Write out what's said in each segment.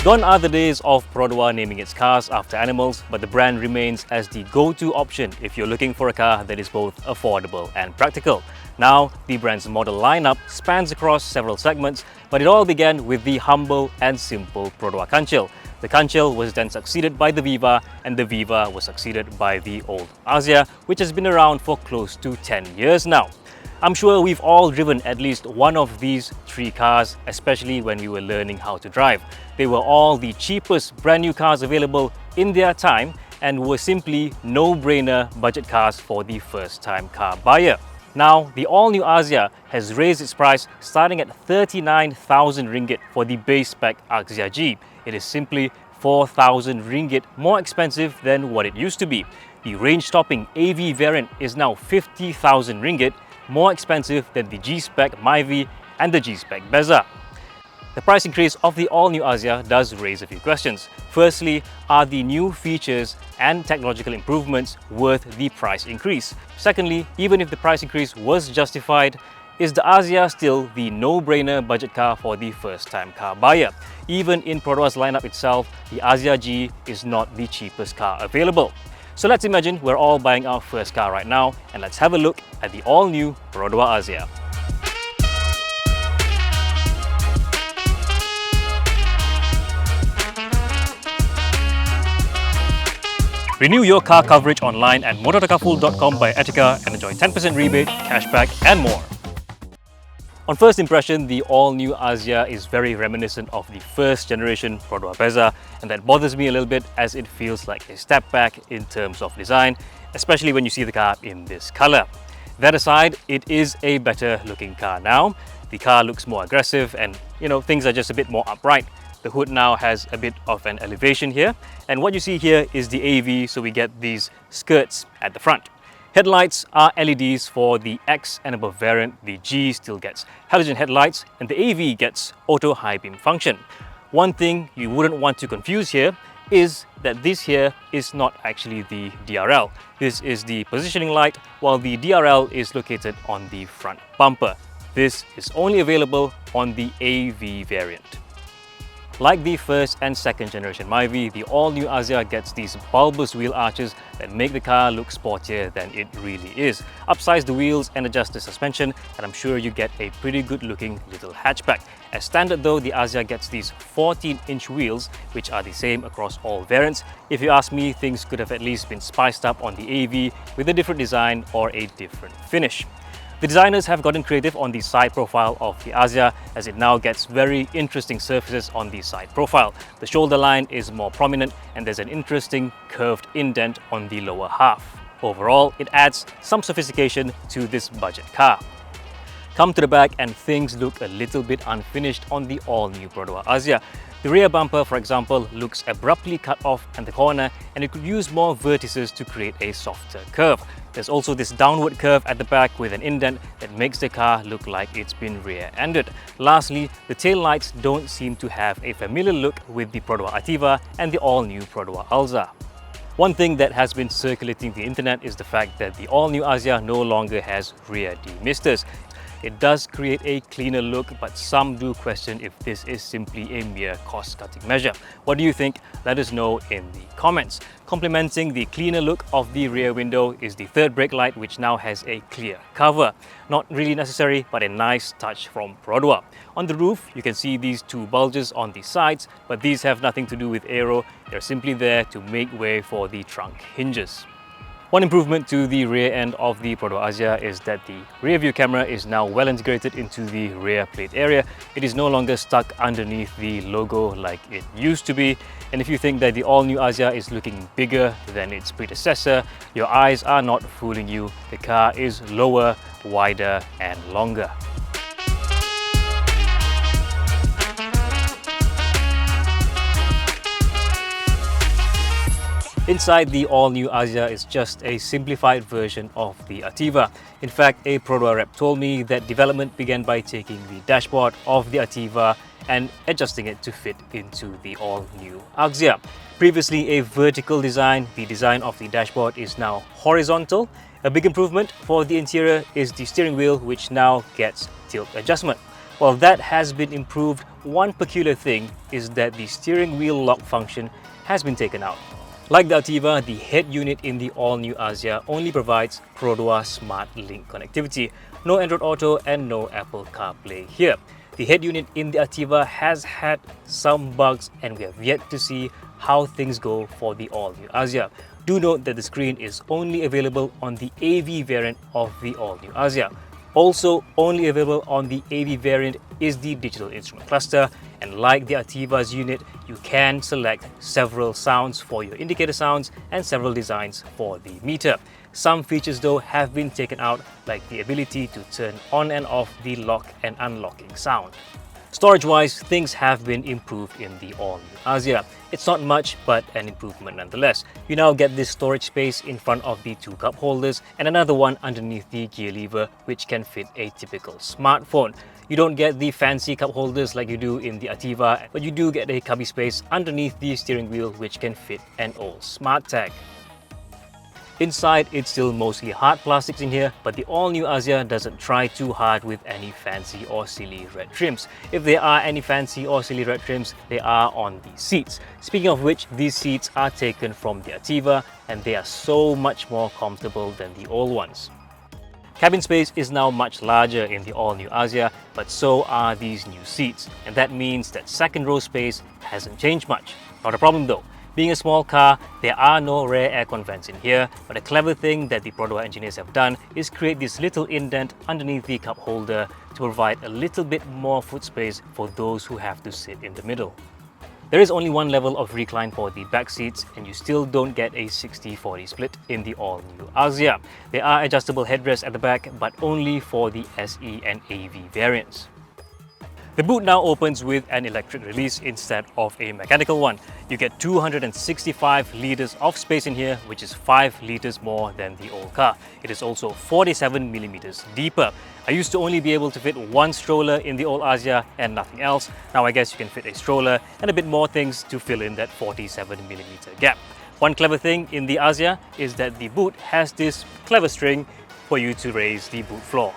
Gone are the days of Perodua naming its cars after animals, but the brand remains as the go-to option if you're looking for a car that is both affordable and practical. Now, the brand's model lineup spans across several segments, but it all began with the humble and simple Perodua Kancil. The Kancil was then succeeded by the Viva, and the Viva was succeeded by the old Axia, which has been around for close to 10 years now. I'm sure we've all driven at least one of these three cars, especially when we were learning how to drive. They were all the cheapest brand new cars available in their time and were simply no-brainer budget cars for the first-time car buyer. Now, the all-new Axia has raised its price starting at 39,000 ringgit for the base spec Axia G. It is simply 4,000 ringgit more expensive than what it used to be. The range-topping AV variant is now 50,000 ringgit, more expensive than the G-Spec Myvi and the G-Spec Beza. The price increase of the all-new Axia does raise a few questions. Firstly, are the new features and technological improvements worth the price increase? Secondly, even if the price increase was justified, is the Axia still the no-brainer budget car for the first-time car buyer? Even in Perodua's lineup itself, the Axia G is not the cheapest car available. So let's imagine we're all buying our first car right now, and let's have a look at the all-new Perodua Axia. Renew your car coverage online at motortakaful.com by Etika and enjoy 10% rebate, cashback and more. On first impression, the all-new Axia is very reminiscent of the first generation Perodua Beza, and that bothers me a little bit as it feels like a step back in terms of design, especially when you see the car in this colour. That aside, it is a better looking car now. The car looks more aggressive and things are just a bit more upright. The hood now has a bit of an elevation here, and what you see here is the AV, so we get these skirts at the front. Headlights are LEDs for the X and above variant. The G still gets halogen headlights and the AV gets auto high beam function. One thing you wouldn't want to confuse here is that this here is not actually the DRL. This is the positioning light, while the DRL is located on the front bumper. This is only available on the AV variant. Like the first and second generation Myvi, the all-new Axia gets these bulbous wheel arches that make the car look sportier than it really is. Upsize the wheels and adjust the suspension, and I'm sure you get a pretty good looking little hatchback. As standard though, the Axia gets these 14-inch wheels, which are the same across all variants. If you ask me, things could have at least been spiced up on the AV with a different design or a different finish. The designers have gotten creative on the side profile of the Axia, as it now gets very interesting surfaces on the side profile. The shoulder line is more prominent and there's an interesting curved indent on the lower half. Overall, it adds some sophistication to this budget car. Come to the back and things look a little bit unfinished on the all-new Perodua Axia. The rear bumper, for example, looks abruptly cut off at the corner, and it could use more vertices to create a softer curve. There's also this downward curve at the back with an indent that makes the car look like it's been rear-ended. Lastly, the tail lights don't seem to have a familiar look with the Perodua Ativa and the all-new Perodua Alza. One thing that has been circulating the internet is the fact that the all-new Axia no longer has rear demisters. It does create a cleaner look, but some do question if this is simply a mere cost-cutting measure. What do you think? Let us know in the comments. Complementing the cleaner look of the rear window is the third brake light, which now has a clear cover. Not really necessary, but a nice touch from Perodua. On the roof, you can see these two bulges on the sides, but these have nothing to do with aero. They're simply there to make way for the trunk hinges. One improvement to the rear end of the Perodua Axia is that the rear view camera is now well integrated into the rear plate area. It is no longer stuck underneath the logo like it used to be. And if you think that the all-new Axia is looking bigger than its predecessor, your eyes are not fooling you. The car is lower, wider and longer. Inside, the all-new Axia is just a simplified version of the Ativa. In fact, a Perodua rep told me that development began by taking the dashboard of the Ativa and adjusting it to fit into the all-new Axia. Previously a vertical design, the design of the dashboard is now horizontal. A big improvement for the interior is the steering wheel, which now gets tilt adjustment. While that has been improved, one peculiar thing is that the steering wheel lock function has been taken out. Like the Ativa, the head unit in the all-new Axia only provides Perodua Smart Link connectivity, no Android Auto and no Apple CarPlay here. The head unit in the Ativa has had some bugs and we have yet to see how things go for the all-new Axia. Do note that the screen is only available on the AV variant of the all-new Axia. Also only available on the AV variant is the digital instrument cluster, and like the Ativa's unit, you can select several sounds for your indicator sounds and several designs for the meter. Some features though have been taken out, like the ability to turn on and off the lock and unlocking sound. Storage-wise, things have been improved in the all-new Axia. It's not much, but an improvement nonetheless. You now get this storage space in front of the two cup holders and another one underneath the gear lever, which can fit a typical smartphone. You don't get the fancy cup holders like you do in the Ativa, but you do get a cubby space underneath the steering wheel, which can fit an old smart tag. Inside, it's still mostly hard plastics in here, but the all-new Axia doesn't try too hard with any fancy or silly red trims. If there are any fancy or silly red trims, they are on the seats. Speaking of which, these seats are taken from the Ativa and they are so much more comfortable than the old ones. Cabin space is now much larger in the all-new Axia, but so are these new seats, and that means that second row space hasn't changed much. Not a problem though. Being a small car, there are no rear aircon vents in here, but a clever thing that the Perodua engineers have done is create this little indent underneath the cup holder to provide a little bit more foot space for those who have to sit in the middle. There is only one level of recline for the back seats, and you still don't get a 60-40 split in the all-new Axia. There are adjustable headrests at the back, but only for the SE and AV variants. The boot now opens with an electric release instead of a mechanical one. You get 265 litres of space in here, which is 5 litres more than the old car. It is also 47mm deeper. I used to only be able to fit one stroller in the old Axia and nothing else. Now I guess you can fit a stroller and a bit more things to fill in that 47mm gap. One clever thing in the Axia is that the boot has this clever string for you to raise the boot floor.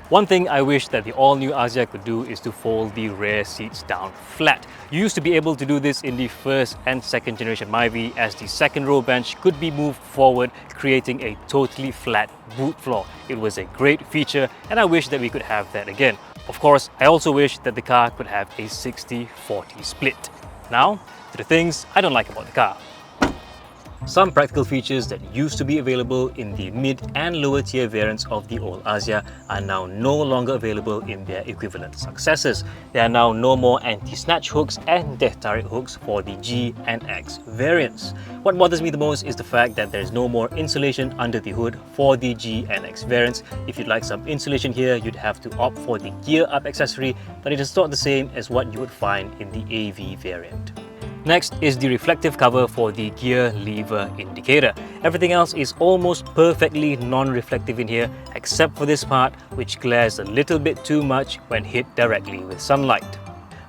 One thing I wish that the all-new Axia could do is to fold the rear seats down flat. You used to be able to do this in the first and second generation Myvi, as the second row bench could be moved forward, creating a totally flat boot floor. It was a great feature and I wish that we could have that again. Of course, I also wish that the car could have a 60-40 split. Now, to the things I don't like about the car. Some practical features that used to be available in the mid and lower tier variants of the old Axia are now no longer available in their equivalent successors. There are now no more anti-snatch hooks and death turret hooks for the G and X variants. What bothers me the most is the fact that there is no more insulation under the hood for the G and X variants. If you'd like some insulation here, you'd have to opt for the gear up accessory, but it is not the same as what you would find in the AV variant. Next is the reflective cover for the gear lever indicator. Everything else is almost perfectly non-reflective in here, except for this part, which glares a little bit too much when hit directly with sunlight.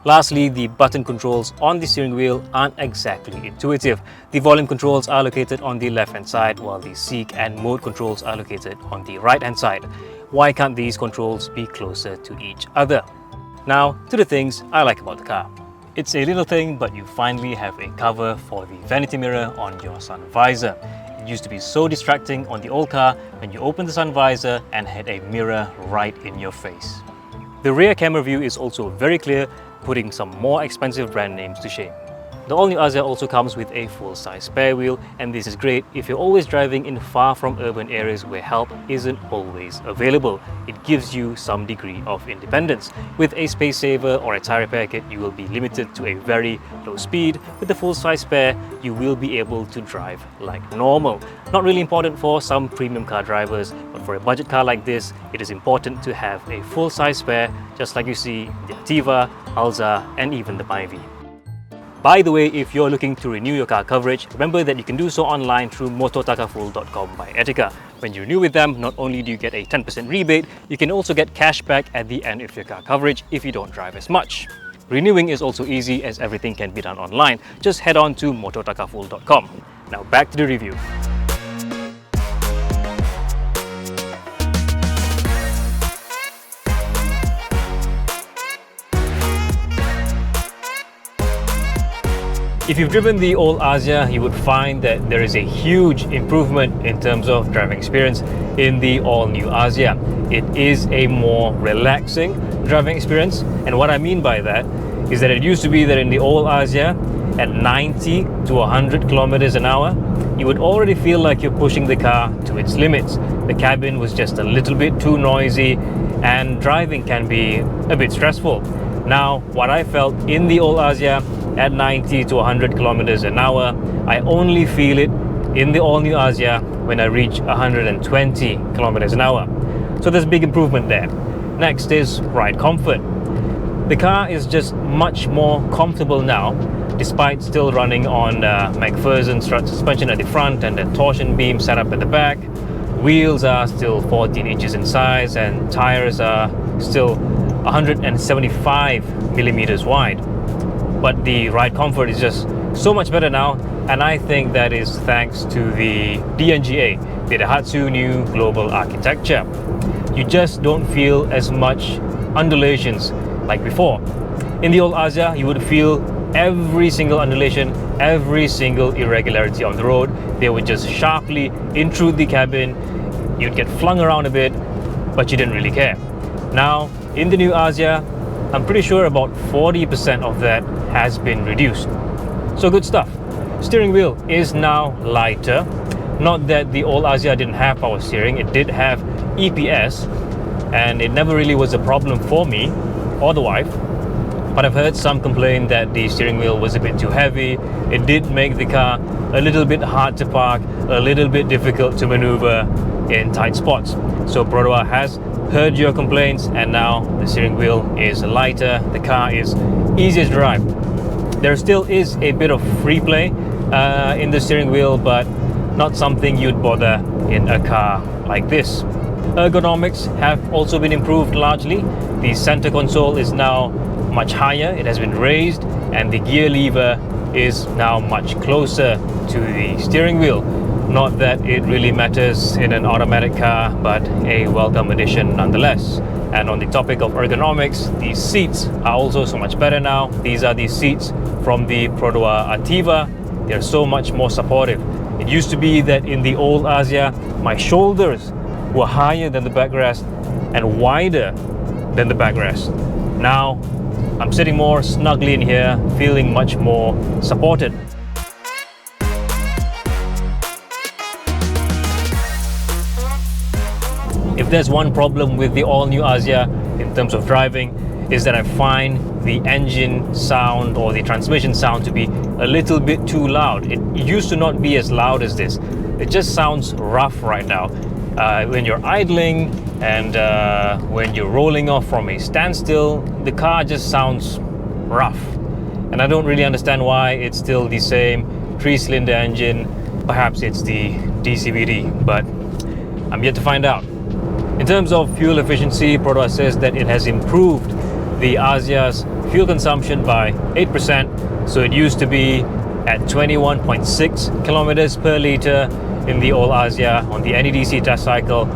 Lastly, the button controls on the steering wheel aren't exactly intuitive. The volume controls are located on the left-hand side, while the seek and mode controls are located on the right-hand side. Why can't these controls be closer to each other? Now, to the things I like about the car. It's a little thing, but you finally have a cover for the vanity mirror on your sun visor. It used to be so distracting on the old car when you opened the sun visor and had a mirror right in your face. The rear camera view is also very clear, putting some more expensive brand names to shame. The all-new Axia also comes with a full-size spare wheel, and this is great if you're always driving in far from urban areas where help isn't always available. It gives you some degree of independence. With a space saver or a tire repair kit, you will be limited to a very low speed. With the full-size spare, you will be able to drive like normal. Not really important for some premium car drivers, but for a budget car like this, it is important to have a full-size spare, just like you see in the Ativa, Alza, and even the Myvi. By the way, if you're looking to renew your car coverage, remember that you can do so online through motortakafull.com by Etika. When you renew with them, not only do you get a 10% rebate, you can also get cash back at the end of your car coverage if you don't drive as much. Renewing is also easy, as everything can be done online. Just head on to motortakafull.com. Now back to the review. If you've driven the old Axia, you would find that there is a huge improvement in terms of driving experience in the all-new Axia. It is a more relaxing driving experience, and what I mean by that is that it used to be that in the old Axia, at 90 to 100 kilometers an hour, you would already feel like you're pushing the car to its limits. The cabin was just a little bit too noisy, and driving can be a bit stressful. Now, what I felt in the old Axia at 90 to 100 kilometers an hour, I only feel it in the all-new Axia when I reach 120 kilometers an hour. So there's a big improvement there. Next is ride comfort. The car is just much more comfortable now, despite still running on McPherson strut suspension at the front and the torsion beam setup at the back. Wheels are still 14 inches in size and tires are still 175 millimeters wide. But the ride comfort is just so much better now, and I think that is thanks to the DNGA, the Daihatsu new global architecture. You just don't feel as much undulations like before. In the old Axia, you would feel every single undulation, every single irregularity on the road. They would just sharply intrude the cabin. You'd get flung around a bit, but you didn't really care. Now, in the new Axia, I'm pretty sure about 40% of that has been reduced. So good stuff. Steering wheel is now lighter. Not that the old Axia didn't have power steering, it did have EPS, and it never really was a problem for me or the wife. But I've heard some complain that the steering wheel was a bit too heavy. It did make the car a little bit hard to park, a little bit difficult to maneuver in tight spots. So Perodua has heard your complaints, and now the steering wheel is lighter, the car is easier to drive. There still is a bit of free play in the steering wheel, but not something you'd bother in a car like this. Ergonomics have also been improved largely. The center console is now much higher, it has been raised, and the gear lever is now much closer to the steering wheel. Not that it really matters in an automatic car, but a welcome addition nonetheless. And on the topic of ergonomics, the seats are also so much better now. These are the seats from the Perodua Axia. They're so much more supportive. It used to be that in the old Axia, my shoulders were higher than the backrest and wider than the backrest. Now, I'm sitting more snugly in here, feeling much more supported. If there's one problem with the all-new Axia in terms of driving, is that I find the engine sound or the transmission sound to be a little bit too loud. It used to not be as loud as this. It just sounds rough right now. When you're idling and when you're rolling off from a standstill, the car just sounds rough. And I don't really understand why it's still the same 3-cylinder engine. Perhaps it's the DCVD, but I'm yet to find out. In terms of fuel efficiency, Perodua says that it has improved the Axia's fuel consumption by 8%. So it used to be at 21.6 kilometers per liter in the old Axia on the NEDC test cycle,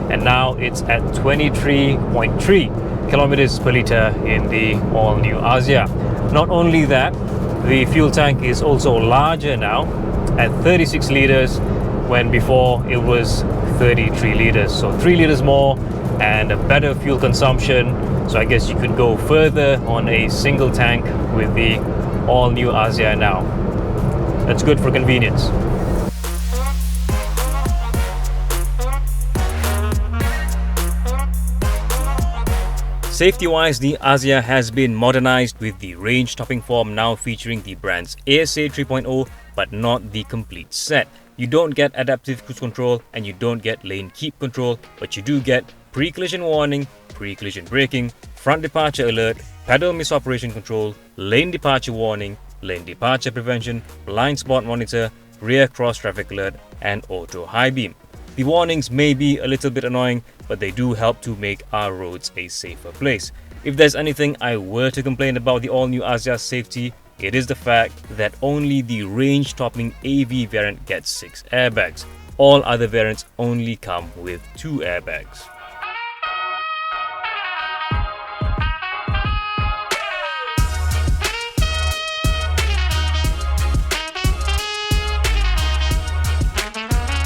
and now it's at 23.3 kilometers per liter in the all-new Axia. Not only that, the fuel tank is also larger now at 36 liters when before it was 33 liters. So 3 liters more and a better fuel consumption. So I guess you could go further on a single tank with the all-new Axia now. That's good for convenience. Safety-wise, the Axia has been modernized with the range topping form now featuring the brand's ASA 3.0, but not the complete set. You don't get adaptive cruise control and you don't get lane keep control, but you do get pre-collision warning, pre-collision braking, front departure alert, pedal misoperation control, lane departure warning, lane departure prevention, blind spot monitor, rear cross traffic alert, and auto high beam. The warnings may be a little bit annoying, but they do help to make our roads a safer place. If there's anything I were to complain about the all-new Axia's safety, it is the fact that only the range-topping AV variant gets 6 airbags. All other variants only come with 2 airbags.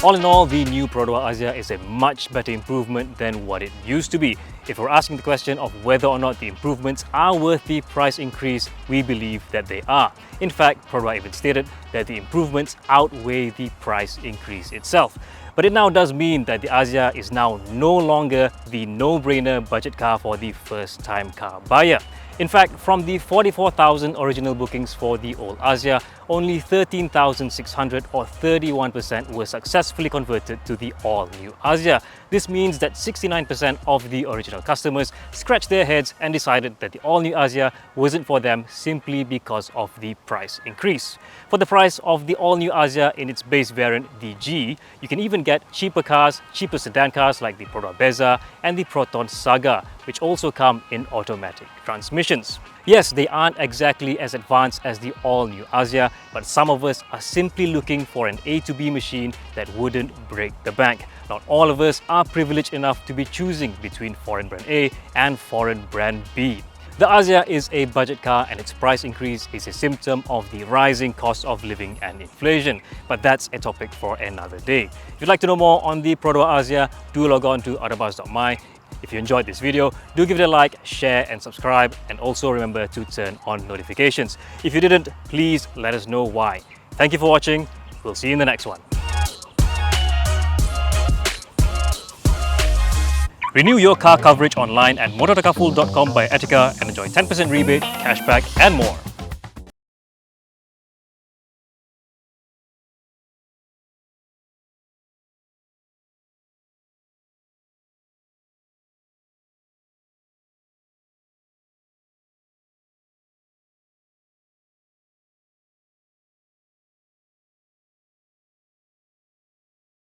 All in all, the new Perodua Axia is a much better improvement than what it used to be. If we're asking the question of whether or not the improvements are worth the price increase, we believe that they are. In fact, Perodua even stated that the improvements outweigh the price increase itself. But it now does mean that the Axia is now no longer the no-brainer budget car for the first-time car buyer. In fact, from the 44,000 original bookings for the old Axia, only 13,600 or 31% were successfully converted to the all-new Axia. This means that 69% of the original customers scratched their heads and decided that the all-new Axia wasn't for them simply because of the price increase. For the price of the all-new Axia in its base variant, the G, you can even get cheaper cars, cheaper sedan cars like the Perodua Bezza and the Proton Saga, which also come in automatic transmissions. Yes, they aren't exactly as advanced as the all-new Axia, but some of us are simply looking for an A to B machine that wouldn't break the bank. Not all of us are privileged enough to be choosing between foreign brand A and foreign brand B. The Axia is a budget car and its price increase is a symptom of the rising cost of living and inflation. But that's a topic for another day. If you'd like to know more on the Perodua Axia, do log on to AutoBuzz.my. If you enjoyed this video, do give it a like, share and subscribe, and also remember to turn on notifications. If you didn't, please let us know why. Thank you for watching. We'll see you in the next one. Renew your car coverage online at motortakafull.com by Etika and enjoy 10% rebate, cashback and more.